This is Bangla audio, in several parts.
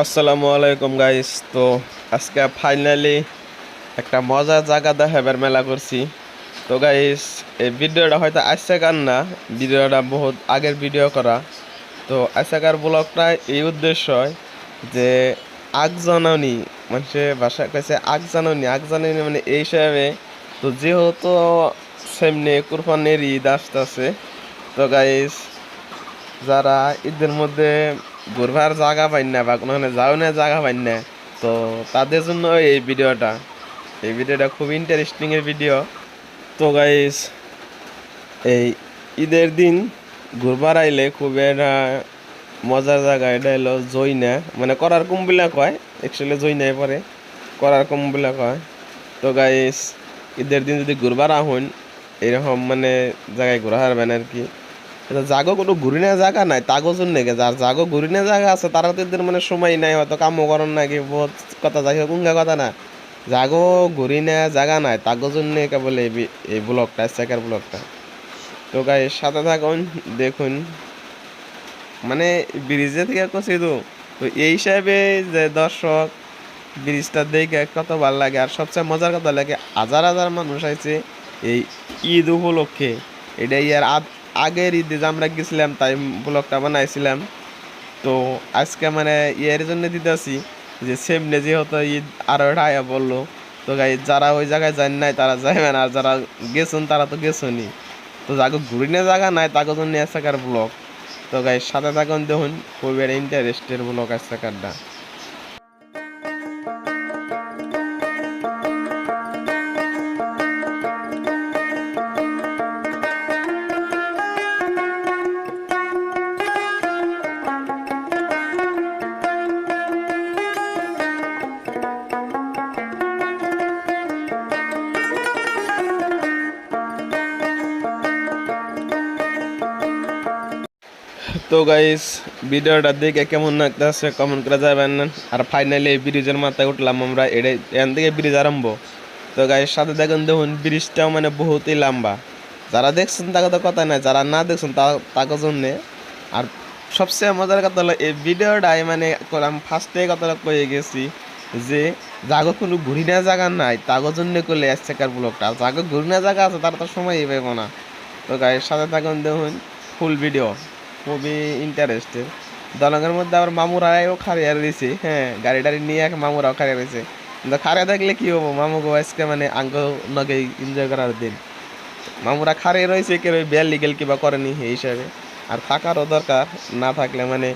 আসসালামু আলাইকুম গাইস। তো আজকে ফাইনালি একটা মজার জায়গা দেখাবার মেলা করছি। তো গাইস, এই ভিডিওটা হয়তো আজকের না, ভিডিওটা বহুত আগের ভিডিও করা। তো আজকের ব্লগটা এই উদ্দেশ্য যে আগজননী মানুষের ভাষায় কাছে আগজননী মানে এই হিসাবে। তো যেহেতু সামনে কুরবানির ঈদ আসতেছে, তো গাইস যারা ঈদের মধ্যে ঘুরবার জায়গা পাই না বা কোনো যাওয়ার জায়গা পাই না, তো তাদের জন্য এই ভিডিওটা খুব ইন্টারেস্টিং এর ভিডিও। তো গাইস, এই ঈদের দিন ঘুরবার আইলে খুব একটা মজার জায়গা। এটা হলো জৈনা, মানে করার কুম্বিলা কয়, অ্যাকচুয়ালি জৈনায় পরে করার কুম্বিলা কয়। তো গাইস, ঈদের দিন যদি ঘুরবার আহুন এরকম মানে জায়গায় ঘোরা হারবেন আর কি। জাগো কোনো ঘুরিনে জায়গা নাই তাগো জন্য যার জাগো ঘুরিনে জায়গা আছে তারা তো এদের মানে সময় নাই, হয়তো কামও করেন নাকি বহুত কথা যাই হোক উঙ্গা কথা না। জাগো ঘুরিনে জায়গা নাই তাগো জন্য কেবল এই ব্লগটা সেকেন্ড ব্লগটা। তো গাই সাথে থাকুন, দেখুন মানে ব্রিজে থেকে করছি। তো তো এই হিসাবে যে দর্শক ব্রিজটা দেখে কত ভালো লাগে, আর সবচেয়ে মজার কথা লাগে হাজার হাজার মানুষ আইছে এই ঈদ উপলক্ষে। এটা ইয়ার আগের ঈদে যে আমরা গেছিলাম তাই ব্লগটা বানাইছিলাম। তো আজকে মানে ইয়ের জন্য দিতেছি যে সেমনে যেহেতু ঈদ আরও এটা আয়া বললো। তো গাই যারা ওই জায়গায় যান নাই তারা যাইবেন, আর যারা গেছেন তারা তো গেছনই। তো যাকে ঘুরিনে জায়গা নাই তাকে জন্য আজকের ব্লগ। তো গাই সাথে থাকুন, দেখুন খুবই ইন্টারেস্টের ব্লগ আজকেরটা। তো গাইস, ভিডিওটা দেখে কেমন লাগতেছে কমেন্ট করে যাবেন। আর ফাইনালি এই ব্রিজের মাথায় উঠলাম আমরা, এখান থেকে ব্রিজ আরম্ভ। তো গাইস সাথে দেখুন ব্রিজটাও মানে বহুতই লম্বা। যারা দেখছেন তাকে তো কথা নাই, যারা না দেখছেন তাকে জন্যে। আর সবচেয়ে মজার কথা হলো এই ভিডিওটাই মানে আমি ফার্স্টে কথাটা কয়ে গেছি যে যাগো কোনো ঘুরিনা জায়গা নাই তাগো জন্য করলে আজকের ব্লগটা। আর যাগো ঘুরিনা জায়গা আছে তারা তো সময়ই পাইব না। তো গাইস সাথে থাকুন, দেখুন ফুল ভিডিও, খুবই ইন্টারেস্টেড। দলঙের মধ্যে আবার মামুরাও খাড়িয়ে রয়েছে, হ্যাঁ গাড়ি টাড়ি নিয়ে মামুরাও খাড়িয়ে রয়েছে। কিন্তু খাড়িয়ে থাকলে কি হবো, মামুকে আজকে মানে আঙ্গ নগে এনজয় করার দিন। মামুরা খাড়িয়ে রয়েছে কেউ বেল লিগেল কিবা করেনি এই হিসাবে। আর থাকারও দরকার, না থাকলে মানে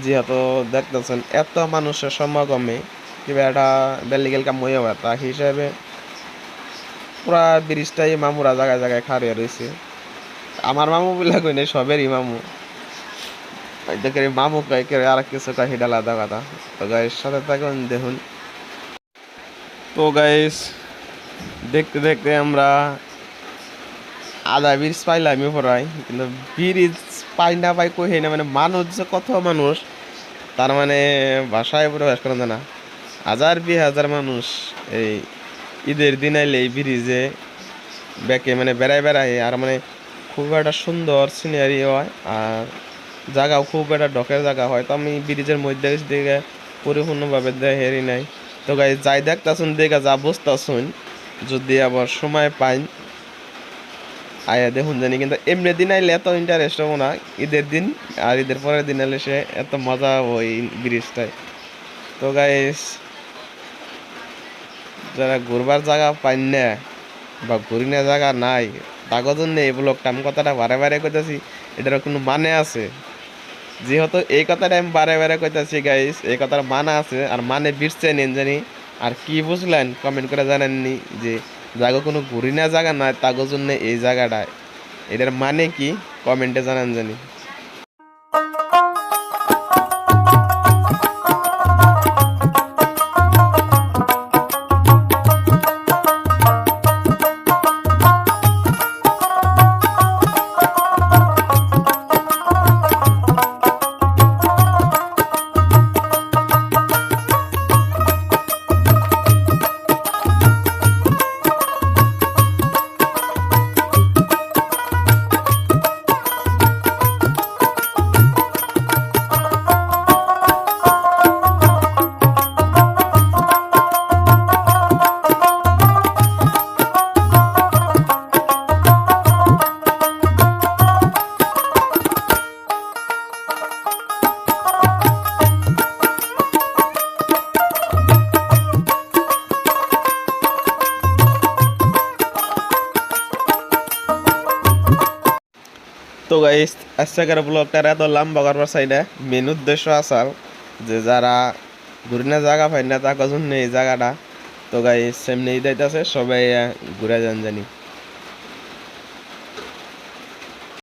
যেহেতু দেখতেছেন এত মানুষের সমাগমে কিবা একটা বেল লিগেল কাম হয়ে যাবে, তা হিসাবে পুরা ব্রিজটাই মামুরা জায়গায় জায়গায় খাড়িয়ে রয়েছে। আমার মামু বলে কই নেই, সবেরই মামু। দেখে মামু কয় কে আর কিছু কয় সেটা আলাদা কথা। তো গাইস সাথে থাকুন, দেখুন। তো গাইস দেখতে দেখতে আমরা আধা ব্রিজ পাইলামই পড়াই, কিন্তু ব্রিজ পাই না পাই কই না, মানে মানুষ যে কত মানুষ তার মানে ভাষায় প্রকাশ করা যায় না। হাজার হাজার মানুষ এই ঈদের দিন আইলে এই ব্রিজে ব্যাকে মানে বেড়ায়। আর মানে খুব একটা সুন্দর সিনারি হয়, আর জায়গাও খুব একটা ডকের জায়গা হয়। তো আমি ব্রিজের মধ্যে দিকে পরিপূর্ণভাবে দেখেরি নাই। তো গাই যাই দেখতাছুন দেখা যা বুঝতাছুন, যদি আবার সময় পাই আয়া দেখুন জানি। কিন্তু এমনি দিন আইলে এত ইন্টারেস্ট হবো না ঈদের দিন, আর ঈদের পরের দিন আইলে সে এত মজা হবো এই ব্রিজটায়। তো গাইস, যারা ঘুরবার জায়গা পাই না বা ঘুরিনা জায়গা নাই তাগো জন্য এই ব্লগটা আমি কথাটা বারে বারে কইতাছি, এটার কোনো মানে আছে। যেহেতু এই কথাটা আমি বারে বারে কইতাছি গাইস, এই কথার মানে আছে। আর মানে বিরছেন জানি, আর কি বুঝলেন কমেন্ট করে জানাননি যে জাগো কোনো ঘুরিনা জায়গা নাই তাগো জন্য এই জায়গাটায়, এটার মানে কি কমেন্টে জানান জানি। তো গাইস আজকের ব্লগটা এত লম্বা করবার চাই না, মেন উদ্দেশ্য আসাল যে যারা ঘুরে জায়গা পাই না তার জন্য এই জায়গাটা। তো গাইস সামনে ঈদ আইতাছে, সবাই ঘুরে যান জানি।